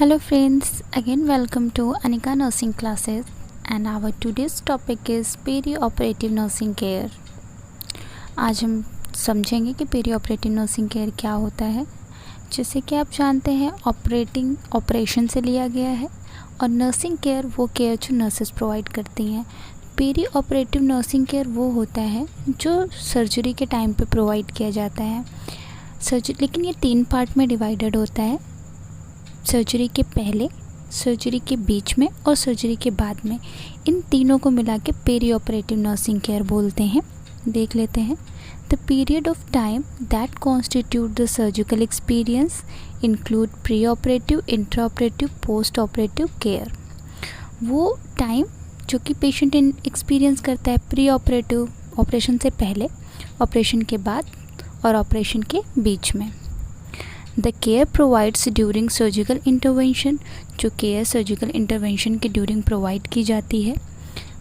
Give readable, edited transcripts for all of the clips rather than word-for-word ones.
Hello friends, again welcome to Anika Nursing Classes and our today's topic is Peri-operative nursing care। आज हम समझेंगे कि peri operative nursing care क्या होता है। जैसे कि आप जानते हैं ऑपरेशन से लिया गया है और नर्सिंग केयर वो केयर जो नर्सेस प्रोवाइड करती हैं। पेरी ऑपरेटिव नर्सिंग केयर वो होता है जो सर्जरी के टाइम पे प्रोवाइड किया जाता है। लेकिन ये 3 पार्ट में डिवाइडेड होता है, सर्जरी के पहले, सर्जरी के बीच में और सर्जरी के बाद में। इन तीनों को मिला के पेरी ऑपरेटिव नर्सिंग केयर बोलते हैं। देख लेते हैं। The period of time that constitute the surgical experience include pre operative, intra operative, post operative care. वो टाइम जो कि पेशेंट एक्सपीरियंस करता है प्री ऑपरेटिव, ऑपरेशन से पहले, ऑपरेशन के बाद और ऑपरेशन के बीच में। The care provides during surgical intervention, जो केयर सर्जिकल इंटरवेंशन के ड्यूरिंग प्रोवाइड की जाती है।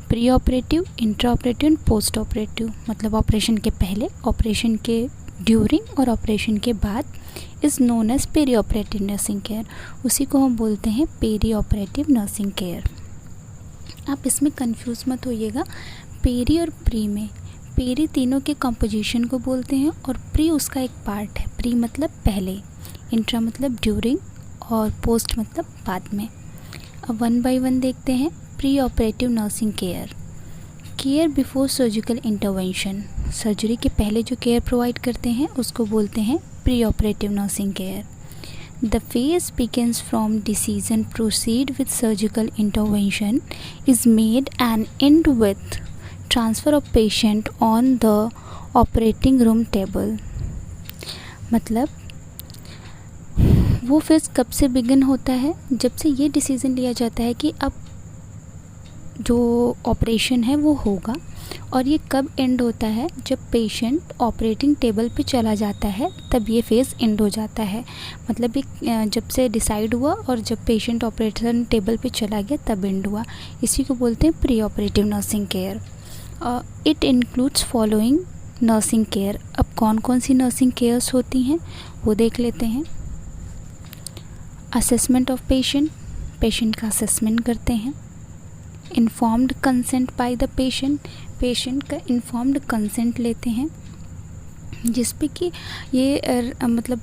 Pre operative, intra operative and post operative, मतलब ऑपरेशन के पहले, ऑपरेशन के ड्यूरिंग और ऑपरेशन के बाद is known as peri operative nursing care. उसी को हम बोलते हैं पेरी ऑपरेटिव नर्सिंग केयर। आप इसमें कंफ्यूज मत होइएगा। पेरी और प्री में, पेरी तीनों के कंपोजिशन को बोलते हैं और प्री उसका एक पार्ट है। प्री मतलब पहले, इंट्रा मतलब ड्यूरिंग और पोस्ट मतलब बाद में। अब 1 बाय 1 देखते हैं। Pre operative nursing care, care before surgical intervention, surgery के पहले जो केयर प्रोवाइड करते हैं उसको बोलते हैं pre operative nursing care. The phase begins from decision proceed with surgical intervention is made and and with transfer of patient on the operating room table. मतलब वो फेज़ कब से बिगिन होता है? जब से ये डिसीज़न लिया जाता है कि अब जो ऑपरेशन है वो होगा। और ये कब एंड होता है? जब पेशेंट ऑपरेटिंग टेबल पे चला जाता है तब ये फेज़ एंड हो जाता है। मतलब एक जब से डिसाइड हुआ और जब पेशेंट ऑपरेशन टेबल पे चला गया तब एंड हुआ। इसी को बोलते हैं pre operative nursing care. It includes following nursing care. अब कौन कौन सी नर्सिंग केयर्स होती हैं वो देख लेते हैं। असेसमेंट ऑफ पेशेंट, पेशेंट का असेसमेंट करते हैं। Informed consent by the patient, patient का इन्फॉर्म्ड कंसेंट लेते हैं जिस पे कि ये मतलब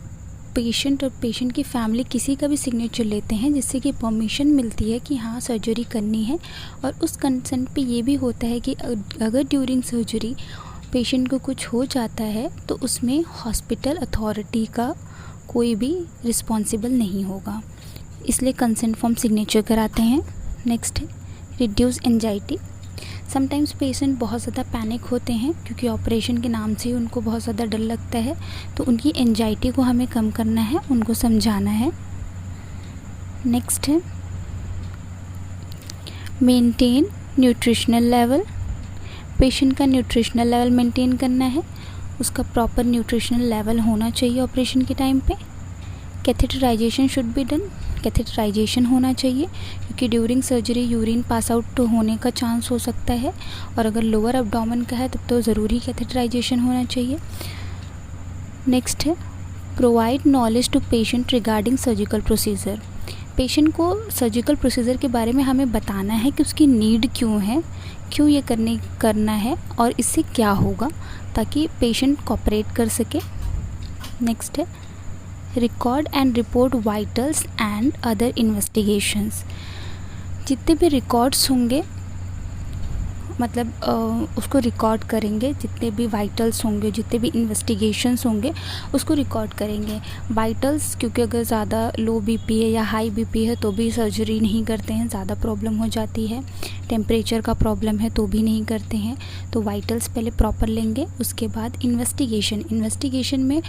पेशेंट और पेशेंट की फैमिली किसी का भी सिग्नेचर लेते हैं जिससे कि परमिशन मिलती है कि हाँ सर्जरी करनी है। और उस कंसेंट पे ये भी होता है कि अगर ड्यूरिंग सर्जरी पेशेंट को कुछ हो जाता है तो उसमें हॉस्पिटल अथॉरिटी का कोई भी रिस्पॉन्सिबल नहीं होगा, इसलिए कंसेंट फॉर्म सिग्नेचर कराते हैं। नेक्स्ट है रिड्यूस एंजाइटी। समटाइम्स पेशेंट बहुत ज़्यादा पैनिक होते हैं क्योंकि ऑपरेशन के नाम से ही उनको बहुत ज़्यादा डर लगता है, तो उनकी एंजाइटी को हमें कम करना है, उनको समझाना है। नेक्स्ट है मेंटेन न्यूट्रिशनल लेवल। पेशेंट का न्यूट्रिशनल लेवल मेंटेन करना है, उसका प्रॉपर न्यूट्रिशनल लेवल होना चाहिए ऑपरेशन के टाइम पे। Catheterisation should be done, catheterisation होना चाहिए क्योंकि during surgery urine pass out होने का चांस हो सकता है और अगर लोअर एब्डोमेन का है तब तो ज़रूरी कैथेटराइजेशन होना चाहिए। नेक्स्ट है provide knowledge to patient regarding surgical procedure. Patient को सर्जिकल प्रोसीजर के बारे में हमें बताना है कि उसकी नीड क्यों है, क्यों ये करना है और इससे क्या होगा, ताकि पेशेंट कोऑपरेट कर सके। नेक्स्ट है record and report vitals and other investigations. जितने भी रिकॉर्ड्स होंगे मतलब उसको रिकॉर्ड करेंगे, जितने भी वाइटल्स होंगे, जितने भी इन्वेस्टिगेशंस होंगे उसको रिकॉर्ड करेंगे। वाइटल्स क्योंकि अगर ज़्यादा लो बीपी है या हाई बीपी है तो भी सर्जरी नहीं करते हैं, ज़्यादा प्रॉब्लम हो जाती है। टेम्परेचर का प्रॉब्लम है तो भी नहीं करते हैं। तो वाइटल्स पहले प्रॉपर लेंगे, उसके बाद इन्वेस्टिगेशन में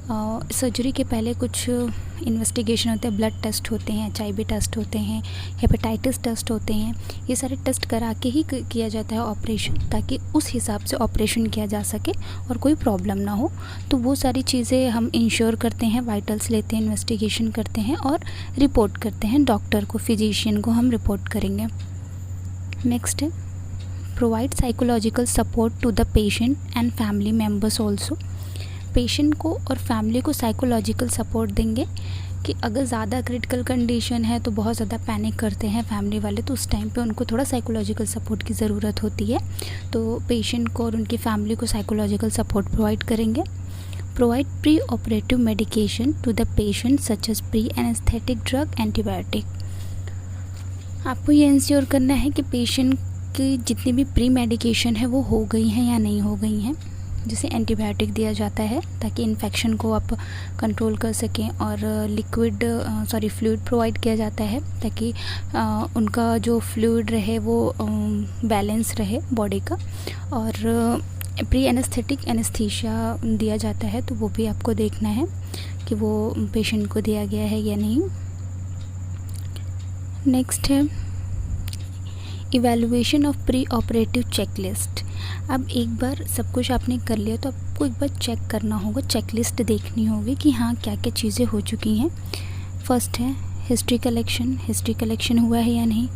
सर्जरी के पहले कुछ इन्वेस्टिगेशन होते हैं, ब्लड टेस्ट होते हैं, HIV टेस्ट होते हैं, हेपेटाइटिस टेस्ट होते हैं। ये सारे टेस्ट करा के ही किया जाता है ऑपरेशन, ताकि उस हिसाब से ऑपरेशन किया जा सके और कोई प्रॉब्लम ना हो। तो वो सारी चीज़ें हम इंश्योर करते हैं, वाइटल्स लेते हैं, इन्वेस्टिगेशन करते हैं और रिपोर्ट करते हैं डॉक्टर को, फिजिशियन को हम रिपोर्ट करेंगे। नेक्स्ट है provide psychological support to the patient and family members also. Patient को और फैमिली को साइकोलॉजिकल सपोर्ट देंगे कि अगर ज़्यादा क्रिटिकल कंडीशन है तो बहुत ज़्यादा पैनिक करते हैं फैमिली वाले, तो उस टाइम पे उनको थोड़ा साइकोलॉजिकल सपोर्ट की ज़रूरत होती है। तो पेशेंट को और उनकी फैमिली को साइकोलॉजिकल सपोर्ट प्रोवाइड करेंगे। Provide pre operative medication to the patient such as pre anaesthetic drug, antibiotic. आपको ये इंश्योर करना है कि पेशेंट की जितनी भी प्री मेडिकेशन है वो हो गई हैं या नहीं हो गई हैं। जिसे एंटीबायोटिक दिया जाता है ताकि इन्फेक्शन को आप कंट्रोल कर सकें, और फ्लूइड प्रोवाइड किया जाता है ताकि उनका जो फ्लूइड रहे वो बैलेंस रहे बॉडी का। और प्री एनेस्थेटिक एनेस्थीसिया दिया जाता है, तो वो भी आपको देखना है कि वो पेशेंट को दिया गया है या नहीं। नेक्स्ट है evaluation of pre operative checklist. अब एक बार सब कुछ आपने कर लिया तो आपको एक बार चेक करना होगा, चेकलिस्ट देखनी होगी कि हाँ क्या क्या चीज़ें हो चुकी हैं। फर्स्ट है हिस्ट्री कलेक्शन हुआ है या नहीं,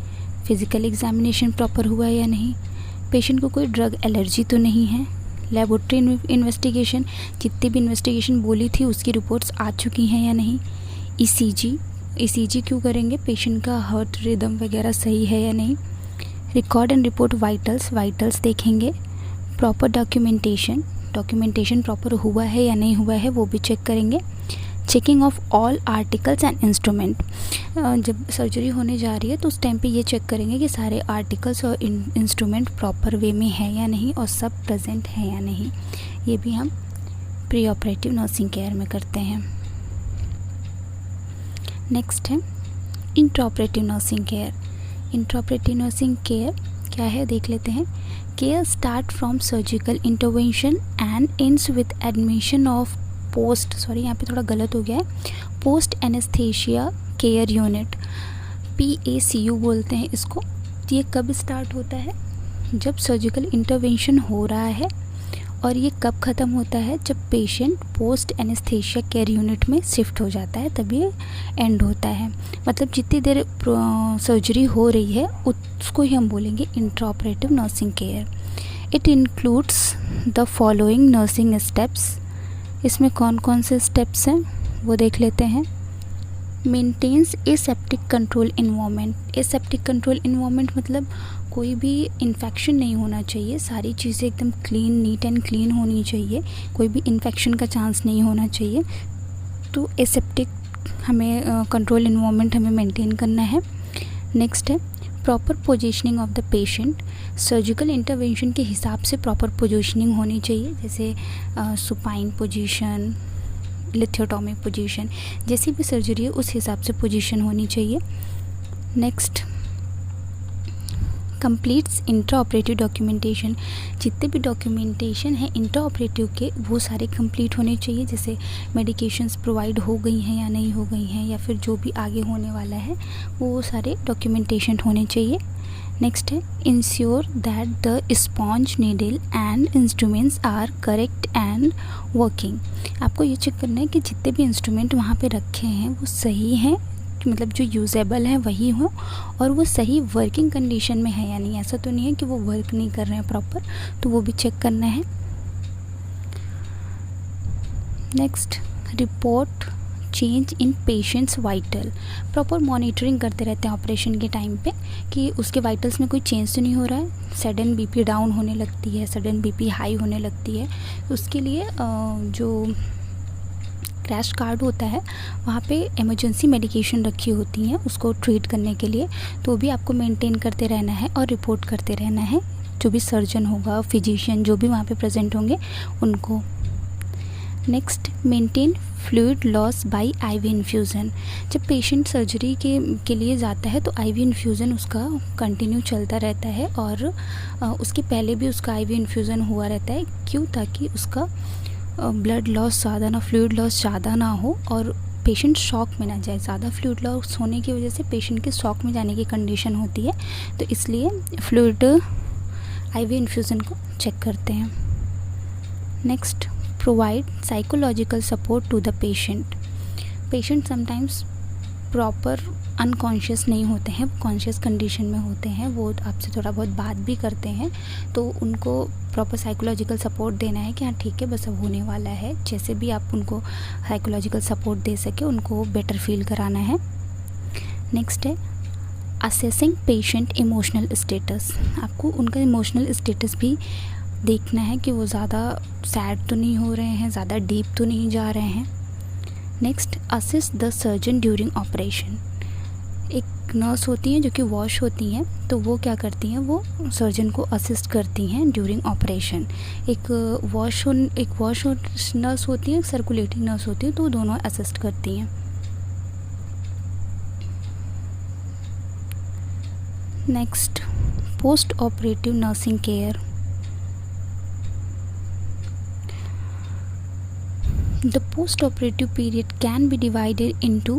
फिज़िकल एग्जामिनेशन प्रॉपर हुआ है या नहीं, पेशेंट को कोई ड्रग एलर्जी तो नहीं है, लेबोरेटरी इन्वेस्टिगेशन, जितनी भी इन्वेस्टिगेशन बोली थी उसकी रिपोर्ट्स आ चुकी हैं या नहीं, ईसीजी क्यों करेंगे, पेशेंट का हार्ट रिदम वगैरह सही है या नहीं, रिकॉर्ड एंड रिपोर्ट वाइटल्स देखेंगे, प्रॉपर डॉक्यूमेंटेशन प्रॉपर हुआ है या नहीं हुआ है वो भी चेक करेंगे। Checking of all articles and instrument, जब सर्जरी होने जा रही है तो उस टाइम पे ये चेक करेंगे कि सारे आर्टिकल्स और इंस्ट्रूमेंट प्रॉपर वे में है या नहीं और सब प्रेजेंट है या नहीं। ये भी हम प्री ऑपरेटिव नर्सिंग केयर में करते हैं। नेक्स्ट है intraoperative nursing care. Intraoperative nursing care क्या है देख लेते हैं। Care start from surgical intervention and ends with admission of यहाँ पे थोड़ा गलत हो गया है, post anaesthesia care unit, PACU बोलते हैं इसको। ये कब स्टार्ट होता है, जब सर्जिकल इंटरवेंशन हो रहा है, और ये कब ख़त्म होता है, जब patient post anaesthesia care unit में शिफ्ट हो जाता है तब ये एंड होता है। मतलब जितनी देर सर्जरी हो रही है उसको ही हम बोलेंगे intraoperative nursing care. It includes the following nursing steps. इसमें कौन कौन से स्टेप्स हैं वो देख लेते हैं। Maintains aseptic control environment. Aseptic control environment मतलब कोई भी इन्फेक्शन नहीं होना चाहिए, सारी चीज़ें एकदम क्लीन, नीट एंड क्लीन होनी चाहिए, कोई भी इन्फेक्शन का चांस नहीं होना चाहिए। तो एसेप्टिक हमें कंट्रोल इन्वायरमेंट हमें मेंटेन करना है। नेक्स्ट है proper positioning of the patient. Surgical intervention के हिसाब से प्रॉपर पोजीशनिंग होनी चाहिए, जैसे सुपाइन पोजीशन, लिथोटॉमिक पोजीशन, जैसी भी सर्जरी है उस हिसाब से पोजीशन होनी चाहिए। Next completes intra operative documentation. जितने भी डॉक्यूमेंटेशन है इंट्रा ऑपरेटिव के वो सारे कंप्लीट होने चाहिए, जैसे मेडिकेशंस प्रोवाइड हो गई हैं या नहीं हो गई हैं, या फिर जो भी आगे होने वाला है वो सारे डॉक्यूमेंटेशन होने चाहिए। नेक्स्ट है ensure that the sponge, needle and instruments are correct and working. आपको ये चेक करना है कि जितने भी इंस्ट्रूमेंट वहाँ पे रखे हैं वो सही हैं, मतलब जो यूजेबल है वही हो, और वो सही वर्किंग कंडीशन में है या नहीं। ऐसा तो नहीं है कि वो वर्क नहीं कर रहे हैं प्रॉपर, तो वो भी चेक करना है। Next report change in patients vital. Proper monitoring करते रहते हैं ऑपरेशन के टाइम पे कि उसके वाइटल्स में कोई चेंज तो नहीं हो रहा है। सडन BP डाउन होने लगती है, सडन BP हाई होने लगती है, उसके लिए जो क्रैश कार्ड होता है वहाँ पे इमरजेंसी मेडिकेशन रखी होती हैं उसको ट्रीट करने के लिए, तो भी आपको मेंटेन करते रहना है और रिपोर्ट करते रहना है जो भी सर्जन होगा, फिजिशियन जो भी वहाँ पे प्रेजेंट होंगे उनको। Next maintain fluid loss by IV infusion. जब पेशेंट सर्जरी के लिए जाता है तो IV इन्फ्यूज़न उसका कंटिन्यू चलता रहता है, और उसके पहले भी उसका IV इन्फ्यूज़न हुआ रहता है। क्यों? ताकि उसका ब्लड लॉस ज़्यादा ना, फ्लूइड लॉस ज़्यादा ना हो और पेशेंट शॉक में ना जाए। ज़्यादा फ्लूइड लॉस होने की वजह से पेशेंट के शॉक में जाने की कंडीशन होती है, तो इसलिए फ्लूइड IV इन्फ्यूज़न को चेक करते हैं। Next provide psychological support to the patient. Patient sometimes proper unconscious नहीं होते हैं, कॉन्शियस कंडीशन में होते हैं, वो आपसे थोड़ा बहुत बात भी करते हैं, तो उनको प्रॉपर साइकोलॉजिकल सपोर्ट देना है कि हाँ ठीक है बस अब होने वाला है। जैसे भी आप उनको साइकोलॉजिकल सपोर्ट दे सके, उनको बेटर फील कराना है। नेक्स्ट है असेसिंग पेशेंट इमोशनल स्टेटस। आपको उनका इमोशनल स्टेटस भी देखना है कि वो ज़्यादा सैड तो नहीं हो रहे हैं, ज़्यादा डीप तो नहीं जा रहे हैं। Next assist the surgeon during operation. एक नर्स होती हैं जो कि वॉश होती हैं, तो वो क्या करती हैं, वो सर्जन को असिस्ट करती हैं ड्यूरिंग ऑपरेशन। एक वॉश नर्स होती है, एक सर्कुलेटिंग नर्स होती है, तो वो दोनों असिस्ट करती हैं। Next post operative nursing care. The post-operative period can be divided into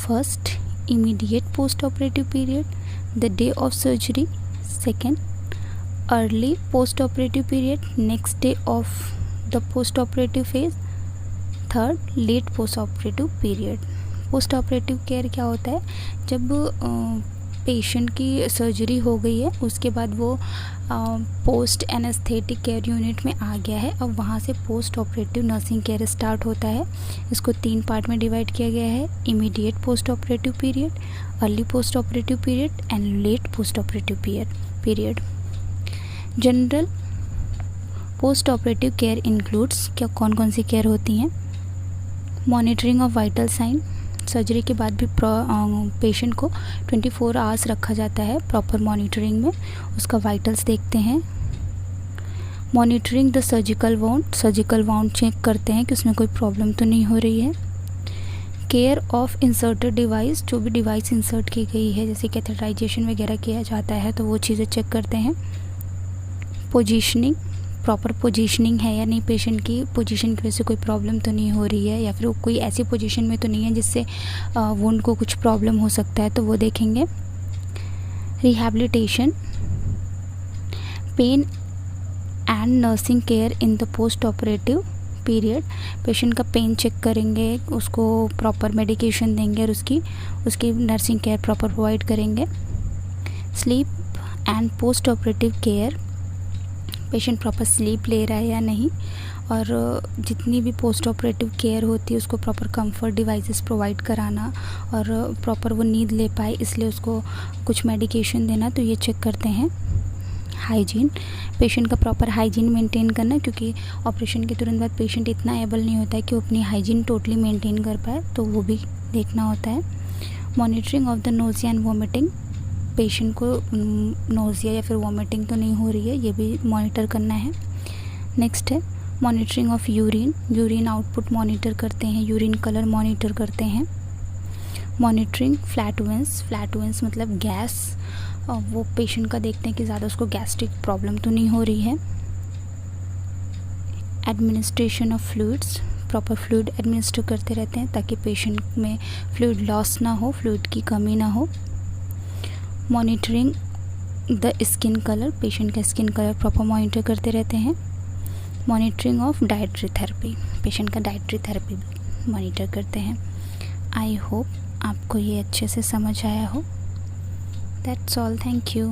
first, immediate post-operative period, the day of surgery; second, early post-operative period, next day of the post-operative phase; third, late post-operative period. Post-operative care क्या होता है, जब patient की surgery हो गई है उसके बाद वो पोस्ट एनेस्थेटिक केयर यूनिट में आ गया है, अब वहाँ से post operative nursing care start होता है। इसको 3 पार्ट में डिवाइड किया गया है: immediate post operative period, early post operative period and late post operative period. General post operative care includes, क्या कौन कौन सी केयर होती हैं? Monitoring of vital sign. Surgery के बाद भी पेशेंट को 24 आवर्स रखा जाता है प्रॉपर मॉनिटरिंग में, उसका वाइटल्स देखते हैं। Monitoring the surgical wound check करते हैं कि उसमें कोई प्रॉब्लम तो नहीं हो रही है। केयर ऑफ इंसर्टेड डिवाइस, जो भी डिवाइस इंसर्ट की गई है जैसे कैथेटराइजेशन वगैरह किया जाता है तो वो चीज़ें चेक करते हैं। पोजीशनिंग, प्रॉपर पोजीशनिंग है या नहीं, पेशेंट की पोजीशन की वजह से कोई प्रॉब्लम तो नहीं हो रही है या फिर वो कोई ऐसी पोजीशन में तो नहीं है जिससे वुंड को कुछ प्रॉब्लम हो सकता है, तो वो देखेंगे। Rehabilitation, pain and nursing care in the post operative period. Patient का पेन चेक करेंगे, उसको प्रॉपर मेडिकेशन देंगे और उसकी नर्सिंग केयर प्रॉपर प्रोवाइड करेंगे। Sleep and post operative care, patient proper sleep ले रहा है या नहीं, और जितनी भी पोस्ट ऑपरेटिव केयर होती है उसको प्रॉपर कंफर्ट डिवाइसेस प्रोवाइड कराना और प्रॉपर वो नींद ले पाए इसलिए उसको कुछ मेडिकेशन देना, तो ये चेक करते हैं। हाइजीन, पेशेंट का प्रॉपर हाइजीन मेंटेन करना, क्योंकि ऑपरेशन के तुरंत बाद पेशेंट इतना एबल नहीं होता है कि वो अपनी हाइजीन टोटली मेंटेन कर पाए, तो वो भी देखना होता है। Monitoring of the nausea and vomiting, patient को नोजिया या फिर वॉमिटिंग तो नहीं हो रही है, ये भी मॉनिटर करना है। नेक्स्ट है monitoring of urine output monitor करते हैं, यूरिन कलर मॉनिटर करते हैं। मॉनिटरिंग फ्लैटुलेंस मतलब गैस, वो पेशेंट का देखते हैं कि ज़्यादा उसको गैस्ट्रिक प्रॉब्लम तो नहीं हो रही है। Administration of fluids, proper fluid administer करते रहते हैं ताकि पेशेंट में फ्लूइड लॉस ना हो, फ्लूइड की कमी ना हो। Monitoring the skin colour, patient का स्किन कलर प्रॉपर मॉनिटर करते रहते हैं। Monitoring of dietary therapy, patient का डाइटरी थेरेपी भी मॉनिटर करते हैं। आई होप आपको ये अच्छे से समझ आया हो। That's all, thank you.